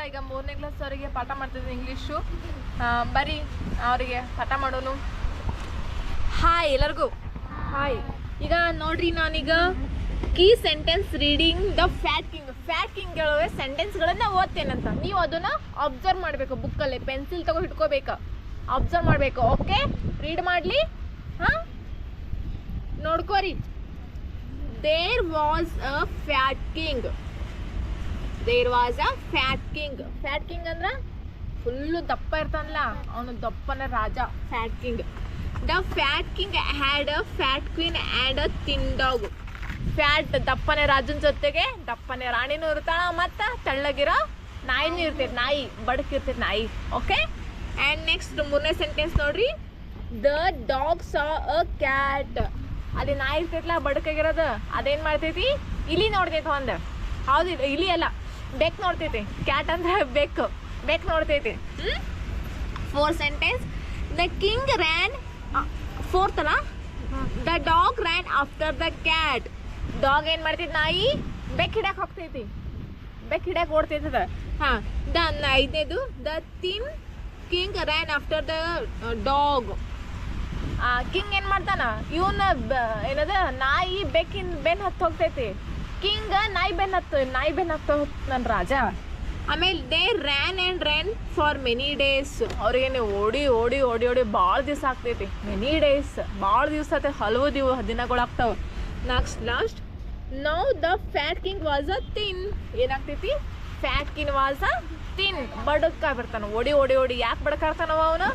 ಈಗ 3ನೇ ಕ್ಲಾಸ್ ಅವರಿಗೆ ಪಾಠ ಮಾಡ್ತಿದ್ದೀನಿ ಇಂಗ್ಲೀಷು. ಬರೀ ಅವರಿಗೆ ಪಾಠ ಮಾಡೋನು. ಹಾಯ್ ಎಲ್ಲರಿಗೂ ಹಾಯ್. ಈಗ ನೋಡ್ರಿ, ನಾನೀಗ key sentence reading the fat king ಹೇಳುವ ಸೆಂಟೆನ್ಸ್ಗಳನ್ನ ಓದ್ತೇನಂತ. ನೀವು ಅದನ್ನ ಅಬ್ಸರ್ವ್ ಮಾಡಬೇಕು. ಬುಕ್ಕಲ್ಲಿ ಪೆನ್ಸಿಲ್ ತಗೋ ಹಿಡ್ಕೋಬೇಕು, ಅಬ್ಸರ್ವ್ ಮಾಡಬೇಕು. ಓಕೆ, ರೀಡ್ ಮಾಡಲಿ. ಹಾಂ, ನೋಡ್ಕೋರಿ. There was a fat king. There was a fat king. Fat king ಅಂದ್ರೆ ಫುಲ್ಲು ದಪ್ಪ ಇರ್ತಾನಲ್ಲ, ಅವನು ದಪ್ಪನ ರಾಜ, fat king. The fat king had a fat queen and a thin dog. Fat ದಪ್ಪನೆ ರಾಜನ ಜೊತೆಗೆ ದಪ್ಪನೆ ರಾಣಿನೂ ಇರ್ತಾಳ, ಮತ್ತು ತೆಳ್ಳಗಿರೋ ನಾಯಿನೂ ಇರ್ತೈತೆ. ನಾಯಿ ಬಡಕಿರ್ತೈತೆ ನಾಯಿ. ಓಕೆ, ಆ್ಯಂಡ್ ನೆಕ್ಸ್ಟ್ 3ನೇ ಸೆಂಟೆನ್ಸ್ ನೋಡ್ರಿ. The dog saw a cat. ಅಲ್ಲಿ ನಾಯಿ ಇರ್ತೈತಲ್ಲ ಬಡಕಾಗಿರೋದು, ಅದೇನು ಮಾಡ್ತೈತಿ? ಇಲಿ ನೋಡ್ತೈತೆ. ಒಂದು ಹೌದು, ಇಲಿ ಅಲ್ಲ, ಬೆಕ್ ನೋಡ್ತೈತಿ. ಕ್ಯಾಟ್ ಅಂದ್ರೆ ಬೆಕ್ ನೋಡ್ತೈತಿ. 4th sentence. The king ran. 4th ಅಲ್ಲ, the dog ran after the cat. Dog ಏನು ಮಾಡ್ತೈತಿ? ನಾಯಿ ಬೆಕ್ ಹಿಡ್ಯಾಕೆ ಹೋಗ್ತೈತಿ, ಬೆಕ್ ಹಿಡ್ಯಾಕೆ ಓಡ್ತೈತದ. ಹಾಂ, 5ನೇದು. ದ ತಿನ್ king ran after the dog. King ಏನು ಮಾಡ್ತಾನ? ಇವನ ಏನದ ನಾಯಿ ಬೆಕ್ಕಿನ ಬೆನ್ನು ಹತ್ತು ಹೋಗ್ತೈತಿ. ಕಿಂಗ್ ನಾಯಿ ಬೆನ್ನು ಹತ್ತು ನನ್ನ ರಾಜ. ಆಮೇಲೆ they ran and ran for many days. ಅವ್ರಿಗೇನೆ ಓಡಿ ಭಾಳ ದಿವಸ ಆಗ್ತೈತಿ. ಮೆನಿ ಡೇಸ್ ಭಾಳ ದಿವಸ ಆಗ್ತೈತಿ, ಹಲವು ದಿನಗಳಾಗ್ತಾವೆ. Last now the fat king was a thin. ಏನಾಗ್ತೈತಿ? ಫ್ಯಾಟ್ ಕಿಂಗ್ ವಾಸ್ ಅ ತಿನ್. ಬಡಕಾಗ್ಬಿಡ್ತಾನ. ಓಡಿ ಯಾಕೆ ಬಡಕಾಗ್ತಾನವ ಅವನು?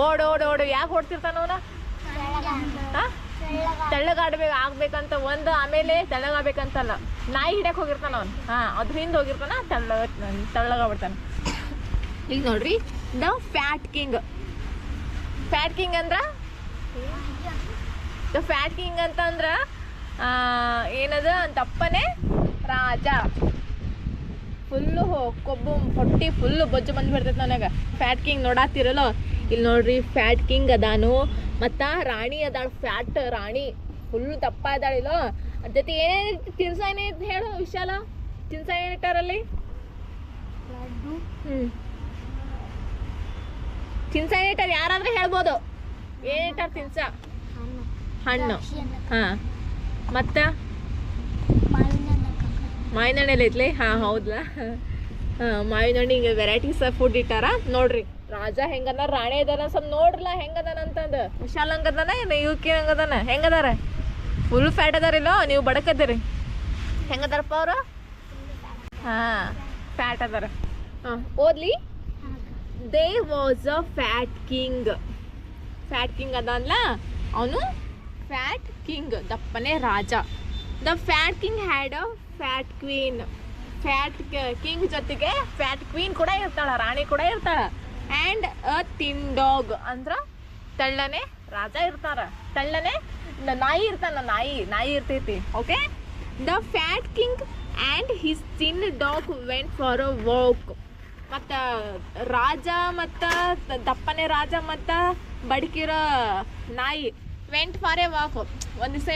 ಓಡಿ ಯಾಕೆ ಓಡ್ತಿರ್ತಾನ ಅವನು? ಆಗ್ಬೇಕಂತ ಒಂದು, ಆಮೇಲೆ ತೆಳ್ಳಗಾಗ್ಬೇಕಂತಲ್ಲ. ನಾಯಿ ಹಿಡ್ಯಾಕೆ ಹೋಗಿರ್ತಾನ ಅವನು. ಅದ್ರ ಹಿಂದೆ ಹೋಗಿರ್ತಾನ, ತೆಳ್ಳಗಾಗ್ಬಿಡ್ತಾನೆ. ಈಗ ನೋಡ್ರಿ, the fat king. Fat king ಅಂದ್ರ ಏನದ? ದಪ್ಪನೆ ರಾಜ. ಫುಲ್ಲು ಕೊಬ್ಬು ಹೊಟ್ಟಿ ಫುಲ್ಲು ಬೊಜ್ಜು ಬಂದ್ಬಿಡ್ತೈತೆ ನನಗೆ. ಫ್ಯಾಟ್ ಕಿಂಗ್ ನೋಡಾತಿರಲ್ಲ, ಇಲ್ಲಿ ನೋಡ್ರಿ, ಫ್ಯಾಟ್ ಕಿಂಗ್ ಅದಾನು. ಮತ್ತು ರಾಣಿ ಅದಾಳ, ಫ್ಯಾಟ್ ರಾಣಿ ಫುಲ್ಲು ದಪ್ಪ ಅದಾಳಿಲ್ಲ. ಅದ್ರ ಜೊತೆ ಏನೇನು ತಿನ್ಸ ಏನೈತೆ ಹೇಳು ವಿಶಾಲ? ತಿನ್ಸ ಏನಿಟ್ಟಾರಲ್ಲಿ? ತಿನ್ಸ ಏನಿಟ್ಟಾರ? ಯಾರಾದ್ರೂ ಹೇಳ್ಬೋದು. ಏನಿಟ್ಟಾರ ತಿನ್ಸ? ಹಣ್ಣು. ಹಾಂ, ಮತ್ತು ಮಾವಿನ ಹಣ್ಣೆಲ್ಲ ಐತ್ಲಿ. ಹಾಂ, ಹೌದಾ? ಮಾವಿನ ಹಣ್ಣು ಹಿಂಗೆ ವೆರೈಟೀಸ್ ಆಫ್ ಫುಡ್ ಇಟ್ಟಾರ. ನೋಡ್ರಿ, ರಾಜ ಹೆಂಗದ, ರಾಣಿ ಅದಾರ. ಸ್ವಲ್ಪ ನೋಡ್ರಲ್ಲ ಹೆಂಗದಾನ ಅಂತಂದು. ವಿಶಾಲ್ ಹಂಗದಾನ, ಇವಕ್ಕೆ ಹಂಗದಾನ, ಹೆಂಗದಾರ? ಫುಲ್ ಫ್ಯಾಟ್ ಅದಾರಿಲ್ಲ, ನೀವು ಬಡಕದ್ದೀರಿ. ಹೆಂಗದಾರಪ್ಪ ಅವರು? ಹಾಂ, ಫ್ಯಾಟ್ ಅದಾರ. ಓದ್ಲಿ. They was a fat king. Fat king ಅದಾನಲ್ಲ ಅವನು ಫ್ಯಾಟ್ ಕಿಂಗ್, ದಪ್ಪನೆ ರಾಜ. The fat king had a fat queen. Fat king ಜೊತೆಗೆ ಫ್ಯಾಟ್ ಕ್ವೀನ್ ಕೂಡ ಇರ್ತಾಳ, ರಾಣಿ ಕೂಡ ಇರ್ತಾಳ. ಆ್ಯಂಡ್ ಅ ತಿನ್ ಡಾಗ್ ಅಂದ್ರೆ ತೆಳ್ಳನೆ ರಾಜ ಇರ್ತಾರ. ತೆಳ್ಳನೆ ನಾಯಿ ಇರ್ತಾನ, ನಾಯಿ ಇರ್ತೈತಿ. Okay, the fat king and his thin dog went for a walk. ಮತ್ತು ರಾಜ ಮತ್ತು ದಪ್ಪನೆ ರಾಜ ಮತ್ತು ಬಡಕಿರೋ ನಾಯಿ ವೆಂಟ್ ಫಾರ್ ಎ ವಾಕ್. ಒಂದು ದಿವಸ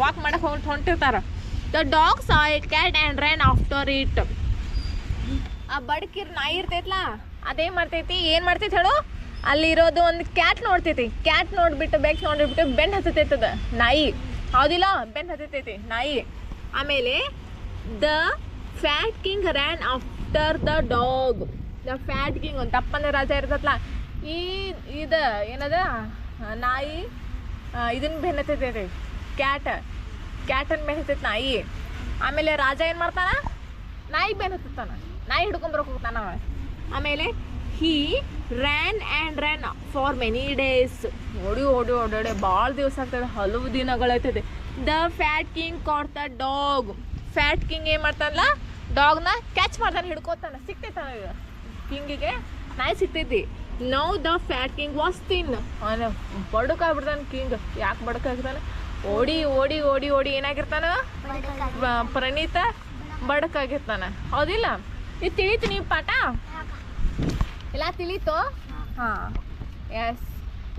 ವಾಕ್ ಮಾಡಕ್ಕೆ ಹೊಂಟಿರ್ತಾರ. The dog saw a cat and ran after it. ಆ ಬಡಕಿರ್ ನಾಯಿ ಇರ್ತೈತ್ಲಾ, ಅದೇನು ಮಾಡ್ತೈತಿ? ಏನು ಮಾಡ್ತೈತಿ ಹೇಳು? ಅಲ್ಲಿರೋದು ಒಂದು ಕ್ಯಾಟ್ ನೋಡ್ತೈತಿ. ಕ್ಯಾಟ್ ನೋಡ್ಬಿಟ್ಟು ಬೆನ್ನು ಹತ್ತೈತದ ನಾಯಿ. ಹೌದಿಲ್ಲ? ಬೆನ್ನು ಹತ್ತೈತಿ ನಾಯಿ. ಆಮೇಲೆ the fat king ran after the dog. The fat king ಒಂದು ತಪ್ಪನ ರಾಜ ಇರ್ತೈತಲ್ಲ, ಇದು ಏನದ ನಾಯಿ ಇದನ್ನ ಬೆನ್ನು ಹತ್ತೈತಿ. ಕ್ಯಾಟನ್ನು ಬೆನ್ನು ಹತ್ತೈತಿ ನಾಯಿ. ಆಮೇಲೆ ರಾಜ ಏನು ಮಾಡ್ತಾನ? ನಾಯಿ ಬೆನ್ನು ಹತ್ತಾನ, ನಾಯಿ ಹಿಡ್ಕೊಂಬರಕ್ಕೆ ಹೋಗ್ತಾನ ಅವ. ಆಮೇಲೆ he ran and ran for many days. ಓಡಿ ಭಾಳ ದಿವಸ ಆಗ್ತದೆ, ಹಲವು ದಿನಗಳಾಗ್ತದೆ. The fat king caught the dog. Fat king ಏನು ಮಾಡ್ತಾನಲ್ಲ, ಡಾಗ್ನ ಕ್ಯಾಚ್ ಮಾಡ್ತಾನೆ, ಹಿಡ್ಕೋತಾನೆ. ಸಿಕ್ತೈತಾನ ಕಿಂಗಿಗೆ, ನಾಯಿ ಸಿಕ್ತೈತಿ. Now the fat king was thin. ಅವನು ಬಡಕಾಗ್ಬಿಡ್ತಾನೆ ಕಿಂಗ್. ಯಾಕೆ ಬಡಕಾಗ್ತಾನೆ? ಓಡಿ ಏನಾಗಿರ್ತಾನ? ಪ್ರಣೀತ ಬಡಕಾಗಿರ್ತಾನೆ. ಹೌದಿಲ್ಲ? ಇದು ತಿಳಿತು ನೀವು ಪಾಠ ಎಲ್ಲ ತಿಳಿತು? ಹಾಂ, ಎಸ್.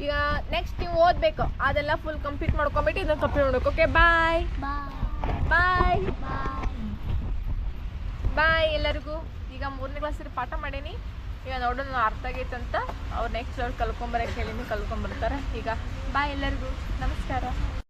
ಈಗ ನೆಕ್ಸ್ಟ್ ನೀವು ಓದಬೇಕು, ಅದೆಲ್ಲ ಫುಲ್ ಕಂಪ್ಲೀಟ್ ಮಾಡ್ಕೊಂಬಿಟ್ಟು ಇದನ್ನು ಕಂಪ್ಲೀಟ್ ಮಾಡಬೇಕು. ಓಕೆ, ಬಾಯ್ ಎಲ್ಲರಿಗೂ. ಈಗ 3ನೇ ಕ್ಲಾಸಿಗೆ ಪಾಠ ಮಾಡೀನಿ. ಈಗ ನೋಡೋಣ ಅರ್ಥ ಆಗೈತಂತ. ಅವ್ರು ನೆಕ್ಸ್ಟ್ ಅವ್ರು ಕಲ್ಕೊಂಬರಕ್ಕೆ ಹೇಳಿನಿ, ಕಲ್ಕೊಂಬರ್ತಾರೆ. ಈಗ ಬಾಯ್ ಎಲ್ಲರಿಗೂ, ನಮಸ್ಕಾರ.